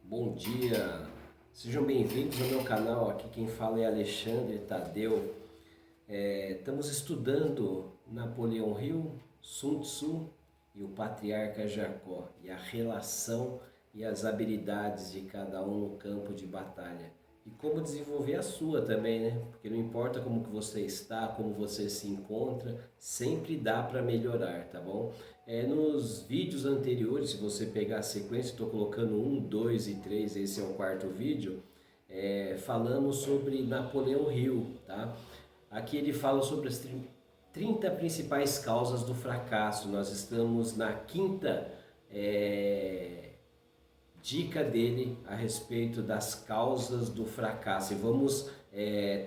Bom dia, sejam bem-vindos ao meu canal. Aqui quem fala é Alexandre Tadeu. Estamos estudando Napoleão Hill, Sun Tzu e o Patriarca Jacó e a relação e as habilidades de cada um no campo de batalha e como desenvolver a sua também, né? Porque não importa como que você está, como você se encontra, sempre dá para melhorar, tá bom? Nos vídeos anteriores, se você pegar a sequência, estou colocando 1, 2 e 3, esse é o quarto vídeo, falamos sobre Napoleão Hill, tá? Aqui ele fala sobre as 30 principais causas do fracasso. Nós estamos na quinta dica dele a respeito das causas do fracasso e vamos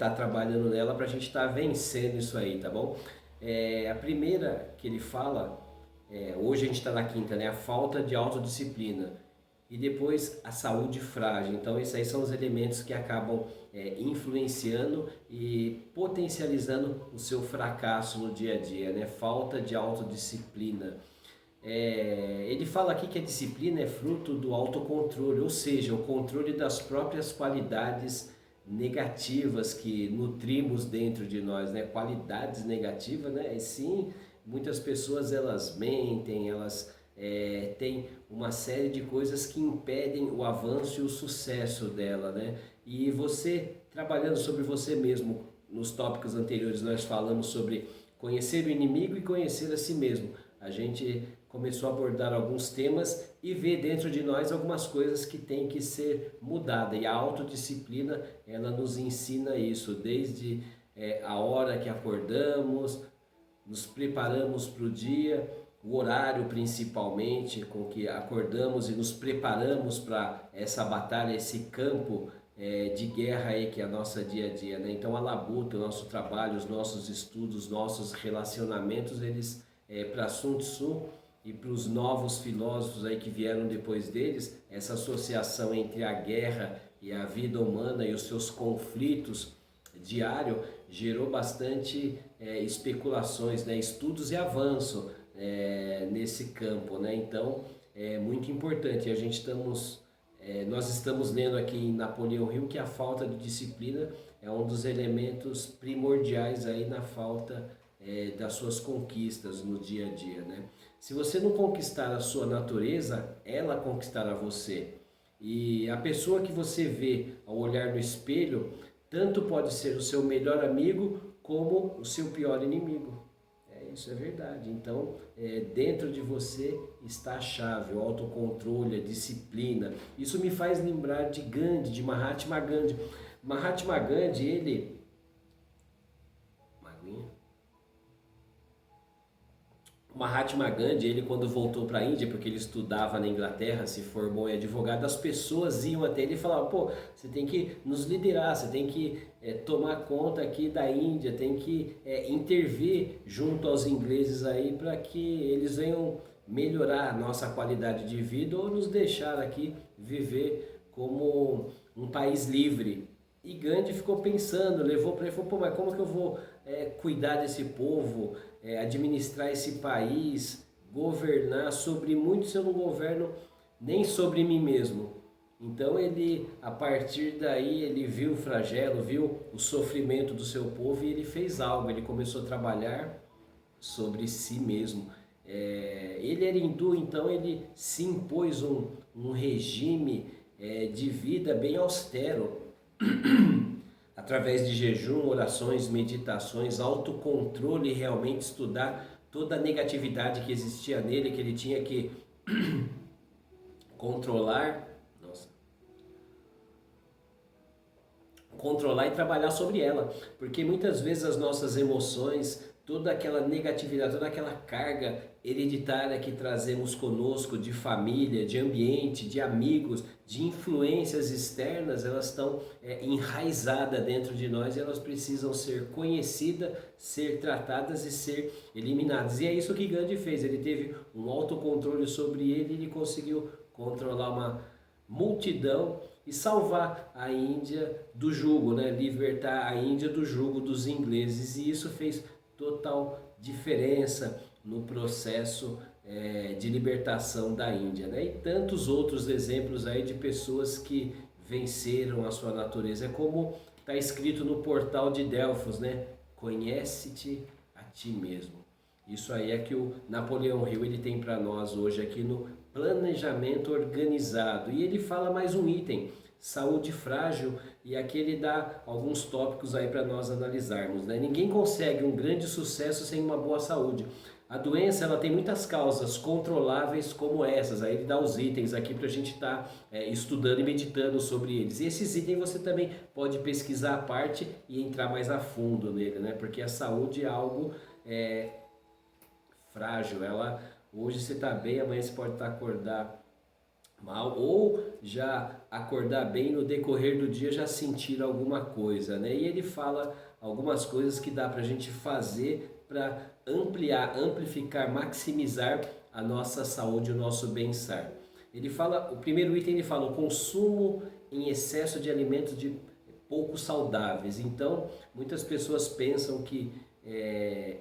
tá trabalhando nela para a gente estar vencendo isso aí, tá bom? A primeira que ele fala, hoje a gente está na quinta, né? A falta de autodisciplina. E depois a saúde frágil. Então esses aí são os elementos que acabam influenciando e potencializando o seu fracasso no dia a dia, né? Falta de autodisciplina. Ele fala aqui que a disciplina é fruto do autocontrole, ou seja, o controle das próprias qualidades negativas que nutrimos dentro de nós, né? Qualidades negativas, né? E sim, muitas pessoas elas mentem, elas têm uma série de coisas que impedem o avanço e o sucesso dela, né? E você, trabalhando sobre você mesmo, nos tópicos anteriores nós falamos sobre conhecer o inimigo e conhecer a si mesmo. A gente começou a abordar alguns temas e ver dentro de nós algumas coisas que têm que ser mudadas. E a autodisciplina, ela nos ensina isso, desde a hora que acordamos, nos preparamos para o dia, o horário principalmente com que acordamos e nos preparamos para essa batalha, esse campo de guerra aí que é a nossa dia a dia, né? Então a labuta, o nosso trabalho, os nossos estudos, os nossos relacionamentos, eles para Sun Tzu e para os novos filósofos aí que vieram depois deles, essa associação entre a guerra e a vida humana e os seus conflitos diário gerou bastante especulações, né, estudos e avanço nesse campo, né? Então é muito importante. Nós estamos lendo aqui em Napoleão Hill que a falta de disciplina é um dos elementos primordiais aí na falta das suas conquistas no dia a dia, né? Se você não conquistar a sua natureza, ela conquistará você. E a pessoa que você vê ao olhar no espelho, tanto pode ser o seu melhor amigo como o seu pior inimigo. Isso é verdade. Então, dentro de você está a chave, o autocontrole, a disciplina. Isso me faz lembrar de Gandhi, de Mahatma Gandhi. Mahatma Gandhi, ele... Mahatma Gandhi, ele quando voltou para a Índia, porque ele estudava na Inglaterra, se formou em advogado, as pessoas iam até ele e falavam, pô, você tem que nos liderar, você tem que tomar conta aqui da Índia, tem que intervir junto aos ingleses aí para que eles venham melhorar a nossa qualidade de vida ou nos deixar aqui viver como um país livre. E Gandhi ficou pensando, levou para ele e falou, pô, mas como que eu vou cuidar desse povo, administrar esse país, governar sobre muito se eu não governo nem sobre mim mesmo. Então ele, a partir daí, ele viu o flagelo, viu o sofrimento do seu povo e ele fez algo, ele começou a trabalhar sobre si mesmo. Ele era hindu, então ele se impôs um regime de vida bem austero, através de jejum, orações, meditações, autocontrole, realmente estudar toda a negatividade que existia nele, que ele tinha que controlar, controlar e trabalhar sobre ela, porque muitas vezes as nossas emoções, toda aquela negatividade, toda aquela carga hereditária que trazemos conosco de família, de ambiente, de amigos, de influências externas, elas estão enraizadas dentro de nós e elas precisam ser conhecidas, ser tratadas e ser eliminadas. E é isso que Gandhi fez, ele teve um autocontrole sobre ele e ele conseguiu controlar uma multidão e salvar a Índia do jugo, né? Libertar a Índia do jugo dos ingleses, e isso fez total diferença no processo de libertação da Índia, né? E tantos outros exemplos aí de pessoas que venceram a sua natureza. É como está escrito no portal de Delfos, né? Conhece-te a ti mesmo. Isso aí é que o Napoleão Hill ele tem para nós hoje aqui no planejamento organizado. E ele fala mais um item, saúde frágil, e aqui ele dá alguns tópicos aí para nós analisarmos, né? Ninguém consegue um grande sucesso sem uma boa saúde. A doença ela tem muitas causas controláveis como essas. Aí ele dá os itens aqui para a gente estar estudando e meditando sobre eles. E esses itens você também pode pesquisar à parte e entrar mais a fundo nele, né? Porque a saúde é algo frágil. Ela hoje você está bem, amanhã você pode estar acordar mal ou já acordar bem no decorrer do dia já sentir alguma coisa, né? E ele fala algumas coisas que dá para a gente fazer para ampliar, amplificar, maximizar a nossa saúde, o nosso bem-estar. Ele fala, o primeiro item ele fala o consumo em excesso de alimentos pouco saudáveis. Então, muitas pessoas pensam que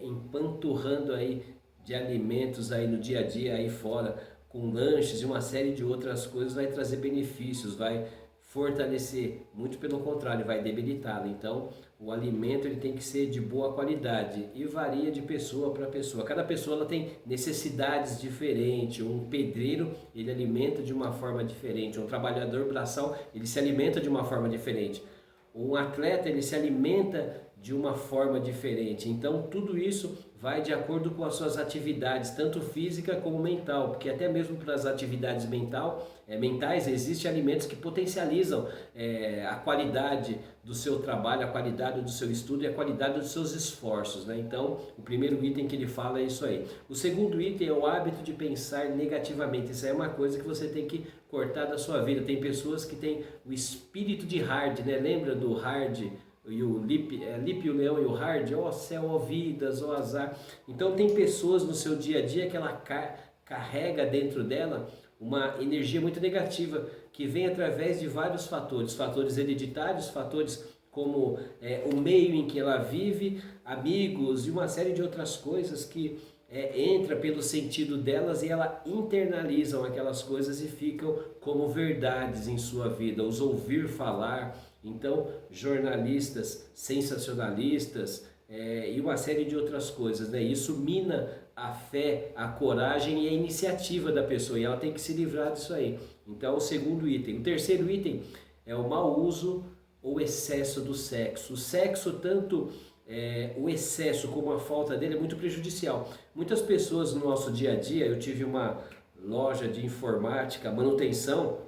empanturrando aí de alimentos aí no dia a dia aí fora, com lanches e uma série de outras coisas, vai trazer benefícios, vai fortalecer, muito pelo contrário, vai debilitá-lo. Então, o alimento ele tem que ser de boa qualidade e varia de pessoa para pessoa. Cada pessoa ela tem necessidades diferentes. Um pedreiro ele alimenta de uma forma diferente. Um trabalhador braçal ele se alimenta de uma forma diferente. Um atleta ele se alimenta de uma forma diferente. Então tudo isso vai de acordo com as suas atividades, tanto física como mental, porque até mesmo para as atividades mentais existem alimentos que potencializam a qualidade do seu trabalho, a qualidade do seu estudo e a qualidade dos seus esforços, né? Então o primeiro item que ele fala é isso aí. O segundo item é o hábito de pensar negativamente. Isso aí é uma coisa que você tem que cortar da sua vida. Tem pessoas que têm o espírito de Hard, né? Lembra do Hard? E o Lipe e o Leão e o Hard, ó céu, ó vidas, ó azar. Então tem pessoas no seu dia a dia que ela carrega dentro dela uma energia muito negativa que vem através de vários fatores, fatores hereditários, fatores como o meio em que ela vive, amigos e uma série de outras coisas que entra pelo sentido delas e ela internalizam aquelas coisas e ficam como verdades em sua vida, os ouvir falar. Então, jornalistas sensacionalistas e uma série de outras coisas, né? Isso mina a fé, a coragem e a iniciativa da pessoa e ela tem que se livrar disso aí. Então, o segundo item. O terceiro item é o mau uso ou excesso do sexo. O sexo, tanto o excesso como a falta dele, é muito prejudicial. Muitas pessoas no nosso dia a dia, eu tive uma loja de informática, manutenção,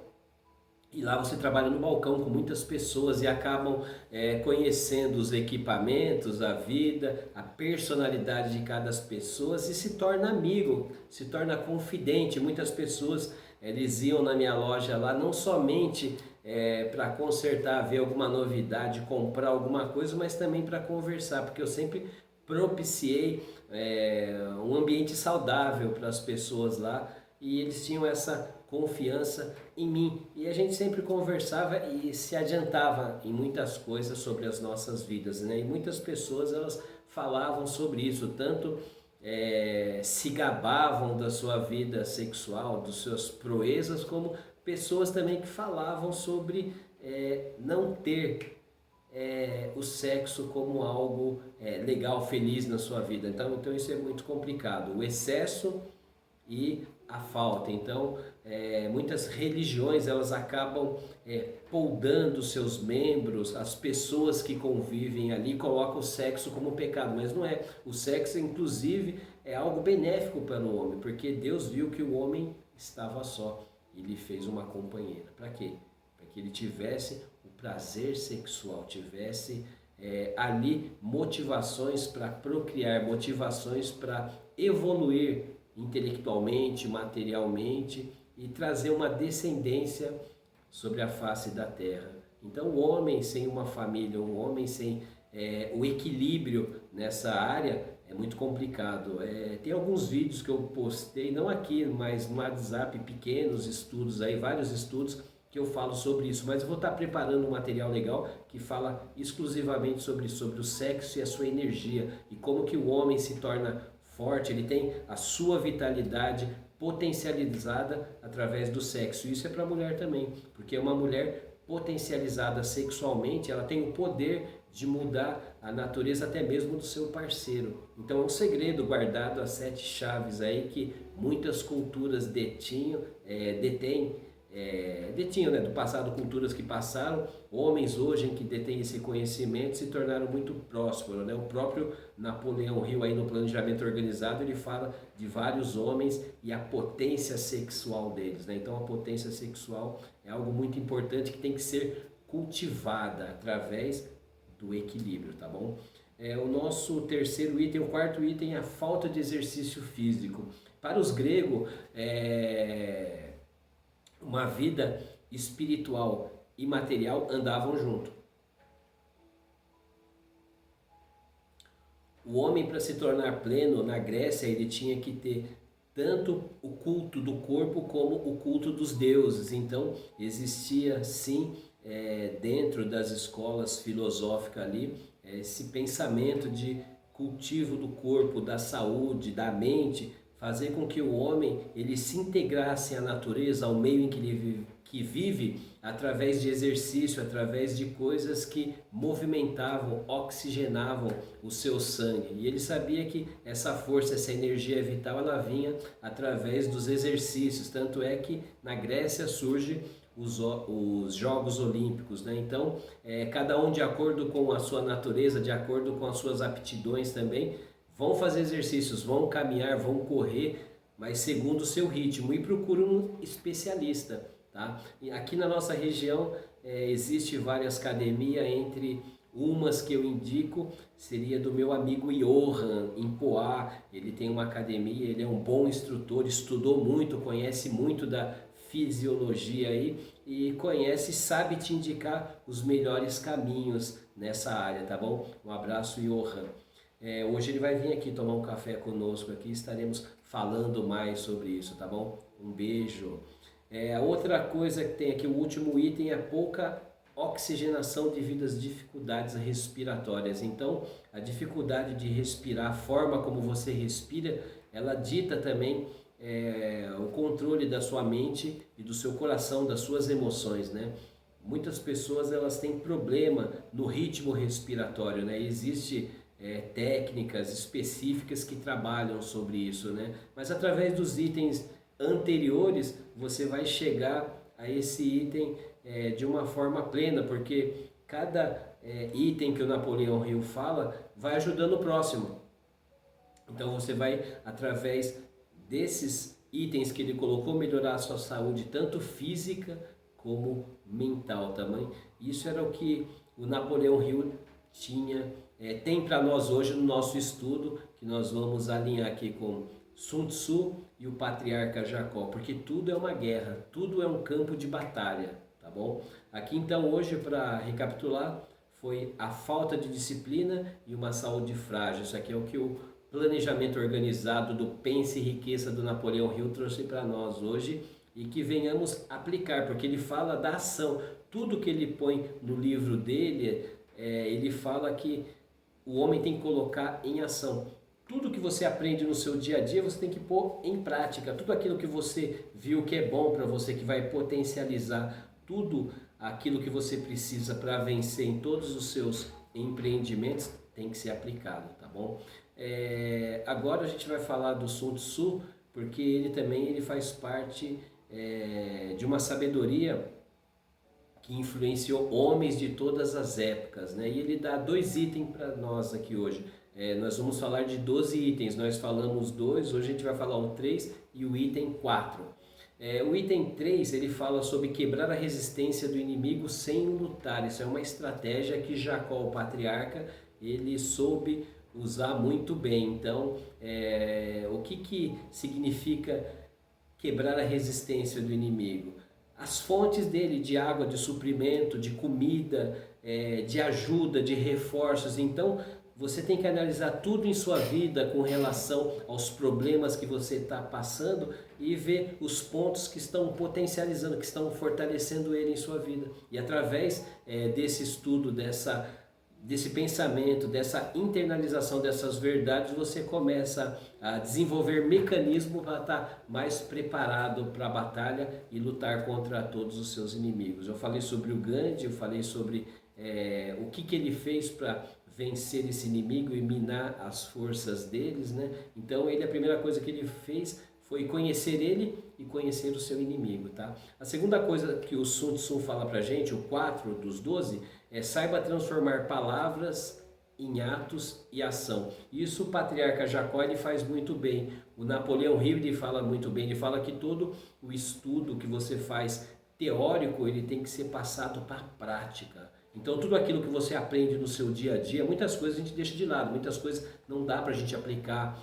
e lá você trabalha no balcão com muitas pessoas e acabam conhecendo os equipamentos, a vida, a personalidade de cada pessoa e se torna amigo, se torna confidente. Muitas pessoas eles iam na minha loja lá não somente para consertar, ver alguma novidade, comprar alguma coisa, mas também para conversar, porque eu sempre propiciei um ambiente saudável para as pessoas lá e eles tinham essa confiança em mim e a gente sempre conversava e se adiantava em muitas coisas sobre as nossas vidas, né? E muitas pessoas elas falavam sobre isso, tanto se gabavam da sua vida sexual, dos seus proezas, como pessoas também que falavam sobre não ter o sexo como algo legal, feliz na sua vida. Então isso é muito complicado, o excesso e a falta. Então muitas religiões elas acabam poldando seus membros, as pessoas que convivem ali colocam o sexo como pecado, mas não é. O sexo inclusive é algo benéfico para o homem, porque Deus viu que o homem estava só e lhe fez uma companheira. Para quê? Para que ele tivesse o prazer sexual, tivesse ali motivações para procriar, motivações para evoluir intelectualmente, materialmente e trazer uma descendência sobre a face da terra. Então o homem sem uma família, um homem sem o equilíbrio nessa área é muito complicado. Tem alguns vídeos que eu postei, não aqui, mas no WhatsApp, pequenos estudos aí, vários estudos que eu falo sobre isso, mas eu vou estar preparando um material legal que fala exclusivamente sobre o sexo e a sua energia e como que o homem se torna forte, ele tem a sua vitalidade potencializada através do sexo. Isso é para a mulher também, porque uma mulher potencializada sexualmente, ela tem o poder de mudar a natureza até mesmo do seu parceiro. Então é um segredo guardado às 7 chaves aí que muitas culturas detêm, né, do passado, culturas que passaram, homens hoje em que detêm esse conhecimento se tornaram muito prósperos, né? O próprio Napoleão Hill aí no Planejamento Organizado, ele fala de vários homens e a potência sexual deles, né? Então a potência sexual é algo muito importante que tem que ser cultivada através do equilíbrio, tá bom? O nosso terceiro item, o quarto item é a falta de exercício físico. Para os gregos, uma vida espiritual e material andavam junto. O homem, para se tornar pleno na Grécia, ele tinha que ter tanto o culto do corpo como o culto dos deuses. Então existia sim, dentro das escolas filosóficas ali, esse pensamento de cultivo do corpo, da saúde, da mente, fazer com que o homem ele se integrasse à natureza, ao meio em que ele vive, através de exercício, através de coisas que movimentavam, oxigenavam o seu sangue. E ele sabia que essa força, essa energia vital, ela vinha através dos exercícios. Tanto é que na Grécia surge os Jogos Olímpicos, né? Então, cada um de acordo com a sua natureza, de acordo com as suas aptidões também, vão fazer exercícios, vão caminhar, vão correr, mas segundo o seu ritmo, e procure um especialista, tá? E aqui na nossa região existe várias academias, entre umas que eu indico seria do meu amigo Johan, em Poá. Ele tem uma academia, ele é um bom instrutor, estudou muito, conhece muito da fisiologia aí e conhece e sabe te indicar os melhores caminhos nessa área, tá bom? Um abraço, Johan. Hoje ele vai vir aqui tomar um café conosco aqui, estaremos falando mais sobre isso, tá bom? Um beijo. A outra coisa que tem aqui, o último item, é pouca oxigenação devido às dificuldades respiratórias. Então, a dificuldade de respirar, a forma como você respira, ela dita também o controle da sua mente e do seu coração, das suas emoções, né? Muitas pessoas elas têm problema no ritmo respiratório, né? Existe técnicas específicas que trabalham sobre isso, né? Mas através dos itens anteriores você vai chegar a esse item de uma forma plena, porque cada item que o Napoleão Hill fala vai ajudando o próximo. Então você vai, através desses itens que ele colocou, melhorar a sua saúde, tanto física como mental também. Isso era o que o Napoleão Hill tem para nós hoje no nosso estudo, que nós vamos alinhar aqui com Sun Tzu e o patriarca Jacó, porque tudo é uma guerra, tudo é um campo de batalha, tá bom? Aqui então hoje, para recapitular, foi a falta de disciplina e uma saúde frágil. Isso aqui é o que o planejamento organizado do Pense e Riqueza do Napoleão Hill trouxe para nós hoje, e que venhamos aplicar, porque ele fala da ação. Tudo que ele põe no livro dele, ele fala que o homem tem que colocar em ação. Tudo que você aprende no seu dia a dia, você tem que pôr em prática. Tudo aquilo que você viu que é bom para você, que vai potencializar tudo aquilo que você precisa para vencer em todos os seus empreendimentos, tem que ser aplicado, tá bom? Agora a gente vai falar do Sun Tzu, porque ele faz parte de uma sabedoria que influenciou homens de todas as épocas, né? E ele dá 2 itens para nós aqui hoje. Nós vamos falar de 12 itens, nós falamos 2, hoje a gente vai falar o 3 e o item 4. O item 3, ele fala sobre quebrar a resistência do inimigo sem lutar. Isso é uma estratégia que Jacó, o patriarca, ele soube usar muito bem. Então, o que significa quebrar a resistência do inimigo? As fontes dele de água, de suprimento, de comida, de ajuda, de reforços. Então, você tem que analisar tudo em sua vida com relação aos problemas que você está passando e ver os pontos que estão potencializando, que estão fortalecendo ele em sua vida. E através desse estudo, dessa desse pensamento, dessa internalização dessas verdades, você começa a desenvolver mecanismo para estar mais preparado para a batalha e lutar contra todos os seus inimigos. Eu falei sobre o Gandhi, eu falei sobre o que ele fez para vencer esse inimigo e minar as forças deles, né? Então a primeira coisa que ele fez foi conhecer ele e conhecer o seu inimigo, tá? A segunda coisa que o Sun Tzu fala pra gente, o 4 dos 12, saiba transformar palavras em atos e ação. Isso o patriarca Jacó ele faz muito bem. O Napoleão Hill ele fala muito bem, ele fala que todo o estudo que você faz teórico, ele tem que ser passado para a prática. Então tudo aquilo que você aprende no seu dia a dia, muitas coisas a gente deixa de lado, muitas coisas não dá para a gente aplicar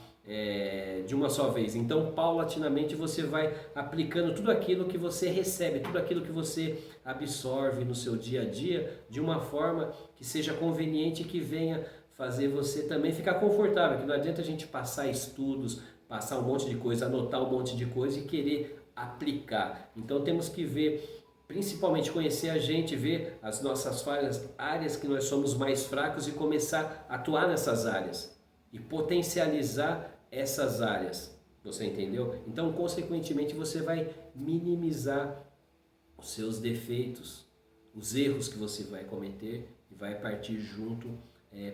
de uma só vez. Então paulatinamente você vai aplicando tudo aquilo que você recebe, tudo aquilo que você absorve no seu dia a dia de uma forma que seja conveniente e que venha fazer você também ficar confortável, que não adianta a gente passar estudos, passar um monte de coisa, anotar um monte de coisa e querer aplicar. Então temos que ver, principalmente conhecer a gente, ver as nossas falhas, áreas que nós somos mais fracos e começar a atuar nessas áreas e potencializar essas áreas. Você entendeu? Então, consequentemente, você vai minimizar os seus defeitos, os erros que você vai cometer e vai partir junto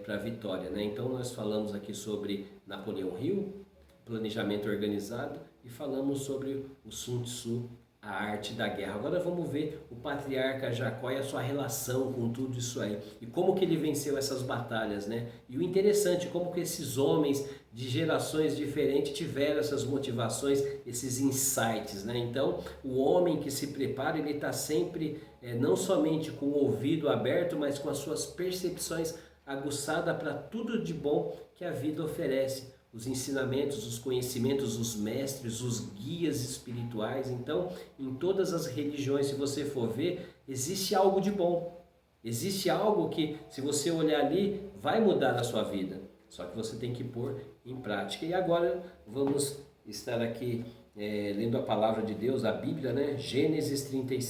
para a vitória, né? Então, nós falamos aqui sobre Napoleão Hill, planejamento organizado, e falamos sobre o Sun Tzu, a arte da guerra. Agora vamos ver o patriarca Jacó e a sua relação com tudo isso aí. E como que ele venceu essas batalhas, né? E o interessante, como que esses homens de gerações diferentes tiveram essas motivações, esses insights, né? Então, o homem que se prepara, ele está sempre, não somente com o ouvido aberto, mas com as suas percepções aguçadas para tudo de bom que a vida oferece. Os ensinamentos, os conhecimentos, os mestres, os guias espirituais. Então, em todas as religiões, se você for ver, existe algo de bom. Existe algo que, se você olhar ali, vai mudar na sua vida. Só que você tem que pôr em prática. E agora vamos estar aqui lendo a palavra de Deus, a Bíblia, né? Gênesis 33,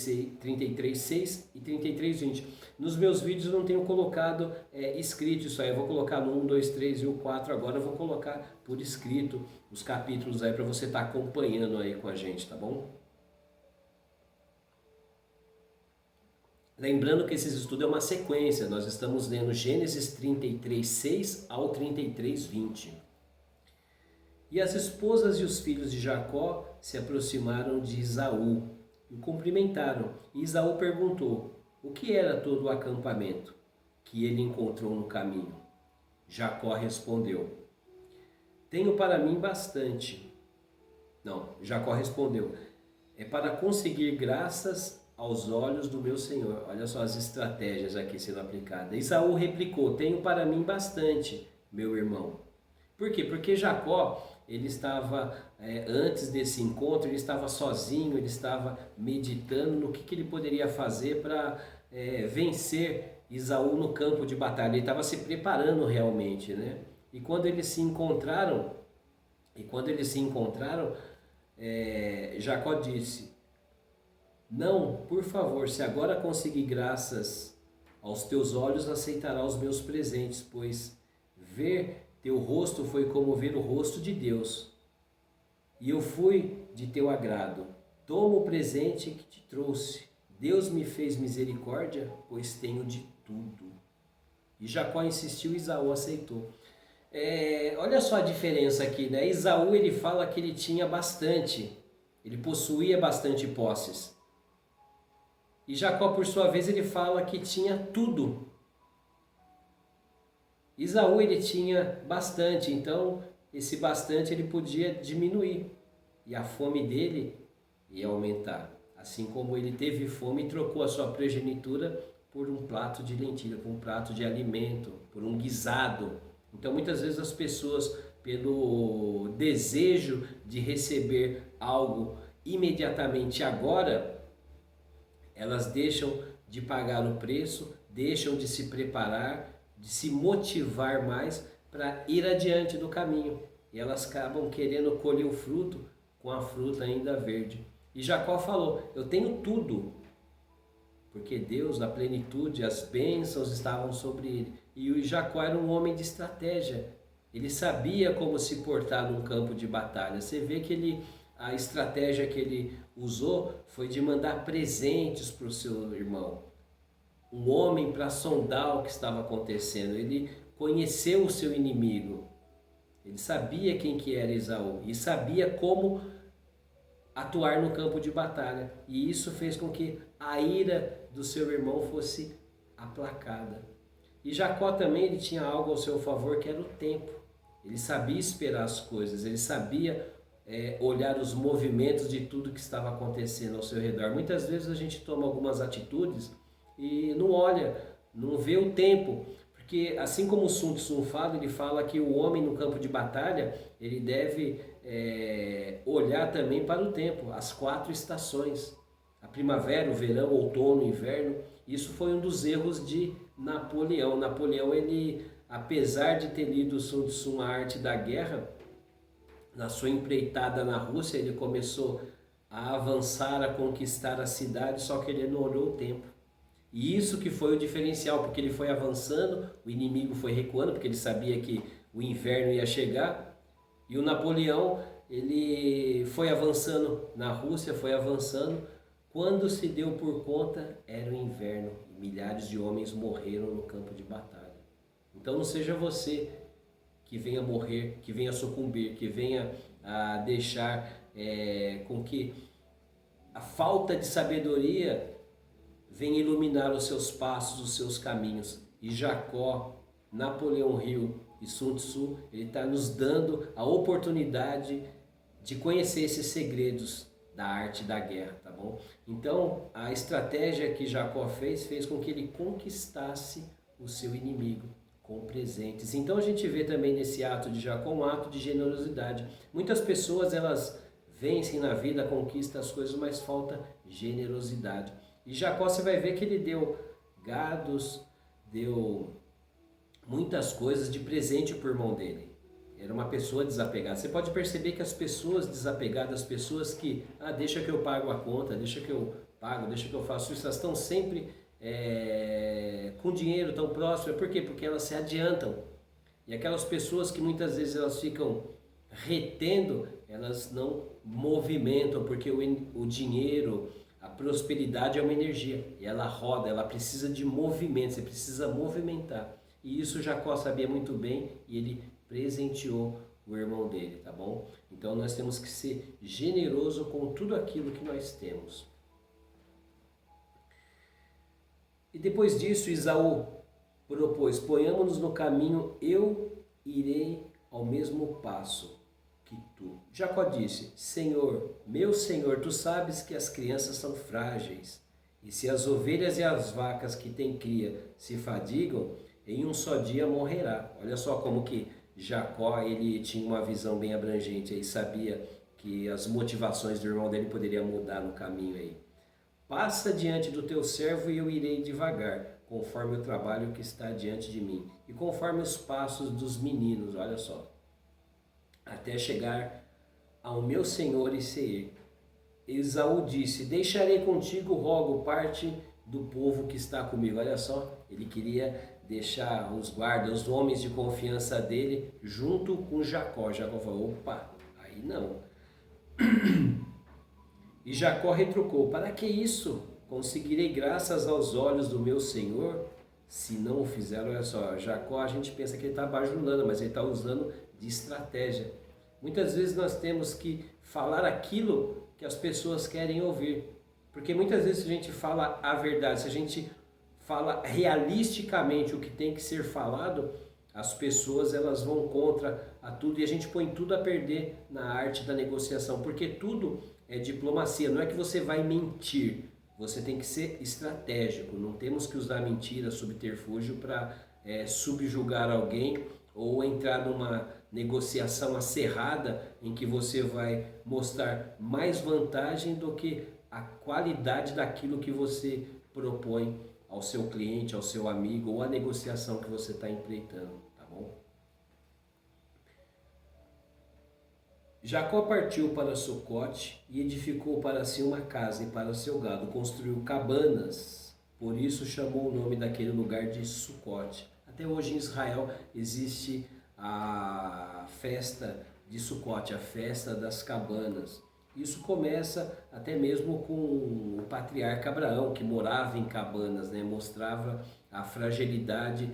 6 e 33, 20. Nos meus vídeos eu não tenho colocado escrito isso aí, eu vou colocar no 1, 2, 3 e o 4 agora, eu vou colocar por escrito os capítulos aí para você estar acompanhando aí com a gente, tá bom? Lembrando que esse estudo é uma sequência, nós estamos lendo Gênesis 33, 6 ao 33, 20. E as esposas e os filhos de Jacó se aproximaram de Esaú e o cumprimentaram. E Esaú perguntou: o que era todo o acampamento que ele encontrou no caminho? Jacó respondeu: tenho para mim bastante. Não, Jacó respondeu: é para conseguir graças aos olhos do meu Senhor. Olha só as estratégias aqui sendo aplicadas. Esaú replicou: tenho para mim bastante, meu irmão. Por quê? Porque Jacó, ele estava, antes desse encontro, ele estava sozinho, ele estava meditando no que ele poderia fazer para vencer Esaú no campo de batalha. Ele estava se preparando realmente, né? E quando eles se encontraram, Jacó disse: não, por favor, se agora conseguir graças aos teus olhos, aceitará os meus presentes, pois ver teu rosto foi como ver o rosto de Deus, e eu fui de teu agrado. Toma o presente que te trouxe. Deus me fez misericórdia, pois tenho de tudo. E Jacó insistiu e Esaú aceitou. Olha só a diferença aqui, né? Esaú, ele fala que ele tinha bastante, ele possuía bastante posses. E Jacó, por sua vez, ele fala que tinha tudo. Esaú, ele tinha bastante, então esse bastante ele podia diminuir e a fome dele ia aumentar. Assim como ele teve fome e trocou a sua primogenitura por um prato de lentilha, por um prato de alimento, por um guisado. Então muitas vezes as pessoas, pelo desejo de receber algo imediatamente agora, elas deixam de pagar o preço, deixam de se preparar, de se motivar mais para ir adiante do caminho. E elas acabam querendo colher o fruto com a fruta ainda verde. E Jacó falou: eu tenho tudo. porque Deus, na plenitude, as bênçãos estavam sobre ele. E o Jacó era um homem de estratégia. Ele sabia como se portar num campo de batalha. Você vê que a estratégia que ele usou foi de mandar presentes para o seu irmão. Um homem para sondar o que estava acontecendo. Ele conheceu o seu inimigo. Ele sabia quem que era Esaú e sabia como atuar no campo de batalha. E isso fez com que a ira do seu irmão fosse aplacada. E Jacó também ele tinha algo ao seu favor, que era o tempo. Ele sabia esperar as coisas, ele sabia olhar os movimentos de tudo que estava acontecendo ao seu redor. Muitas vezes a gente toma algumas atitudes e não olha, não vê o tempo. Porque assim como o Sun Tzu fala, ele fala que o homem no campo de batalha, ele deve olhar também para o tempo, as 4 estações. A primavera, o verão, o outono, o inverno. Isso foi um dos erros de Napoleão. Napoleão, ele, apesar de ter lido Sun Tzu, A Arte da Guerra, na sua empreitada na Rússia, ele começou a avançar, a conquistar a cidade, só que ele não olhou o tempo. E isso que foi o diferencial, porque ele foi avançando, o inimigo foi recuando, porque ele sabia que o inverno ia chegar. E o Napoleão, ele foi avançando na Rússia, foi avançando. Quando se deu por conta, era o inverno. E milhares de homens morreram no campo de batalha. Então não seja você que venha morrer, que venha sucumbir, que venha a deixar com que a falta de sabedoria venha iluminar os seus passos, os seus caminhos. E Jacó, Napoleão Hill e Sun Tzu, ele está nos dando a oportunidade de conhecer esses segredos da arte da guerra, tá bom? Então, a estratégia que Jacó fez com que ele conquistasse o seu inimigo com presentes. Então a gente vê também nesse ato de Jacó um ato de generosidade. Muitas pessoas, elas vencem na vida, conquistam as coisas, mas falta generosidade. E Jacó, você vai ver que ele deu gados, deu muitas coisas de presente para o irmão dele. Era uma pessoa desapegada. Você pode perceber que as pessoas desapegadas, as pessoas que, deixa que eu pago a conta, deixa que eu pago, deixa que eu faço isso, elas estão sempre com dinheiro tão próximo. Por quê? Porque elas se adiantam. E aquelas pessoas que muitas vezes elas ficam retendo, elas não movimentam, porque o dinheiro, a prosperidade é uma energia, e ela roda, ela precisa de movimento, você precisa movimentar. E isso Jacó sabia muito bem, e ele presenteou o irmão dele, tá bom? Então nós temos que ser generoso com tudo aquilo que nós temos. E depois disso, Esaú propôs: ponhamos-nos no caminho, eu irei ao mesmo passo que tu. Jacó disse: meu Senhor, tu sabes que as crianças são frágeis, e se as ovelhas e as vacas que têm cria se fadigam, em um só dia morrerá. Olha só como que Jacó, ele tinha uma visão bem abrangente, ele sabia que as motivações do irmão dele poderiam mudar no caminho aí. Passa diante do teu servo e eu irei devagar, conforme o trabalho que está diante de mim, e conforme os passos dos meninos, olha só, até chegar ao meu senhor e Seir. Esaú disse: deixarei contigo, rogo, parte do povo que está comigo. Olha só, ele queria deixar os guardas, os homens de confiança dele, junto com Jacó. Jacó falou: opa, aí não. E Jacó retrucou: para que isso? Conseguirei graças aos olhos do meu senhor, se não o fizer. Olha só, Jacó, a gente pensa que ele está bajulando, mas ele está usando de estratégia. Muitas vezes nós temos que falar aquilo que as pessoas querem ouvir, porque muitas vezes a gente fala a verdade, se a gente fala realisticamente o que tem que ser falado, as pessoas elas vão contra a tudo, e a gente põe tudo a perder na arte da negociação, porque tudo é diplomacia. Não é que você vai mentir, você tem que ser estratégico. Não temos que usar mentira, subterfúgio para subjugar alguém ou entrar numa negociação acirrada em que você vai mostrar mais vantagem do que a qualidade daquilo que você propõe ao seu cliente, ao seu amigo, ou a negociação que você está empreitando, tá bom? Jacó partiu para Sucote e edificou para si uma casa e para seu gado, construiu cabanas Por isso chamou o nome daquele lugar de Sucote. Até hoje em Israel existe a festa de Sucote, a festa das cabanas. Isso começa até mesmo com o patriarca Abraão, que morava em cabanas, né? Mostrava a fragilidade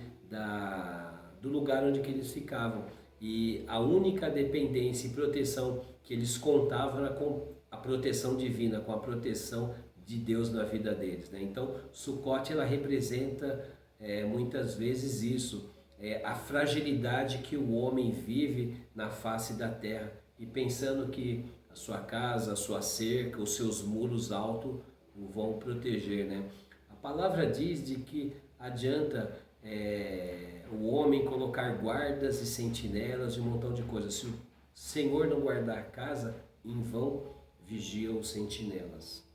do lugar onde que eles ficavam. E a única dependência e proteção que eles contavam era com a proteção divina, com a proteção de Deus na vida deles, né? Então, Sucote ela representa muitas vezes isso, a fragilidade que o homem vive na face da terra e pensando que a sua casa, a sua cerca, os seus muros altos o vão proteger, né? A palavra diz de que adianta o homem colocar guardas e sentinelas e um montão de coisas. Se o Senhor não guardar a casa, em vão vigiam os sentinelas.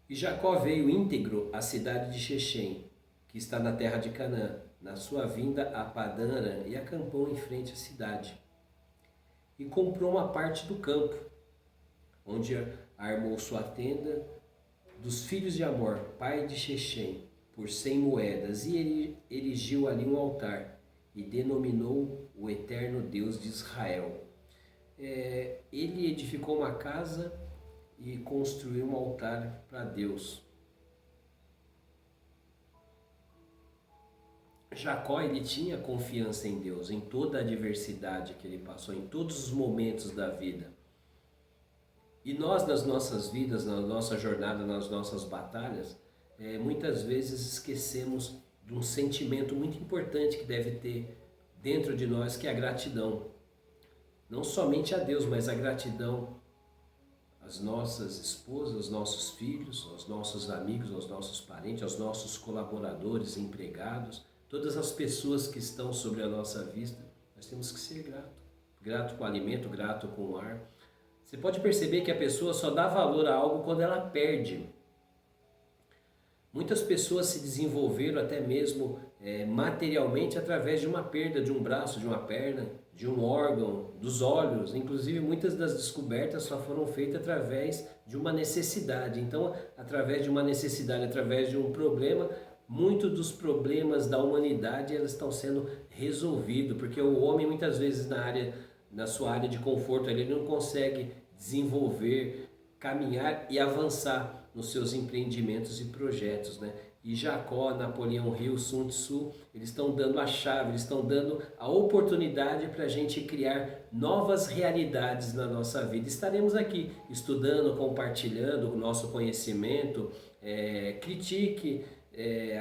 E Jacó veio íntegro à cidade de Shechem, que está na terra de Canaã, na sua vinda a Padã, e acampou em frente à cidade. E comprou uma parte do campo, onde armou sua tenda, dos filhos de Amor, pai de Shechem, por 100 moedas, e ele erigiu ali um altar, e denominou o Eterno Deus de Israel. Ele edificou uma casa e construiu um altar para Deus. Jacó ele tinha confiança em Deus, em toda a adversidade que ele passou, em todos os momentos da vida. E nós, nas nossas vidas, na nossa jornada, nas nossas batalhas, muitas vezes esquecemos de um sentimento muito importante que deve ter dentro de nós, que é a gratidão. Não somente a Deus, mas a gratidão às nossas esposas, aos nossos filhos, aos nossos amigos, aos nossos parentes, aos nossos colaboradores, empregados, todas as pessoas que estão sobre a nossa vista. Nós temos que ser grato. Grato com o alimento, grato com o ar. Você pode perceber que a pessoa só dá valor a algo quando ela perde. Muitas pessoas se desenvolveram até mesmo materialmente através de uma perda de um braço, de uma perna, de um órgão, dos olhos. Inclusive muitas das descobertas só foram feitas através de uma necessidade. Então, através de uma necessidade, através de um problema, muitos dos problemas da humanidade elas estão sendo resolvidos, porque o homem muitas vezes na sua área de conforto ele não consegue desenvolver, caminhar e avançar nos seus empreendimentos e projetos, né? E Jacó, Napoleão Hill, Sun Tzu, eles estão dando a chave, eles estão dando a oportunidade para a gente criar novas realidades na nossa vida. Estaremos aqui estudando, compartilhando o nosso conhecimento, critique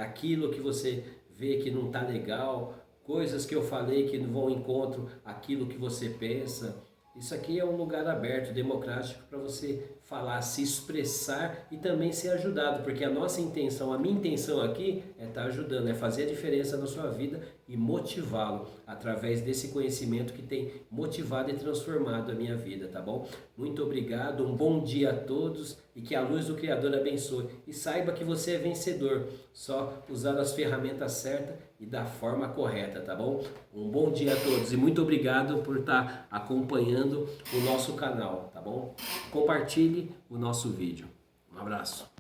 aquilo que você vê que não está legal, coisas que eu falei que não vão ao encontro aquilo que você pensa. Isso aqui é um lugar aberto, democrático, para você falar, se expressar e também ser ajudado, porque a nossa intenção, a minha intenção aqui é estar ajudando, é fazer a diferença na sua vida e motivá-lo através desse conhecimento que tem motivado e transformado a minha vida, tá bom? Muito obrigado, um bom dia a todos e que a luz do Criador abençoe. E saiba que você é vencedor, só usar as ferramentas certas e da forma correta, tá bom? Um bom dia a todos e muito obrigado por estar acompanhando o nosso canal, tá bom? Compartilhe o nosso vídeo. Um abraço.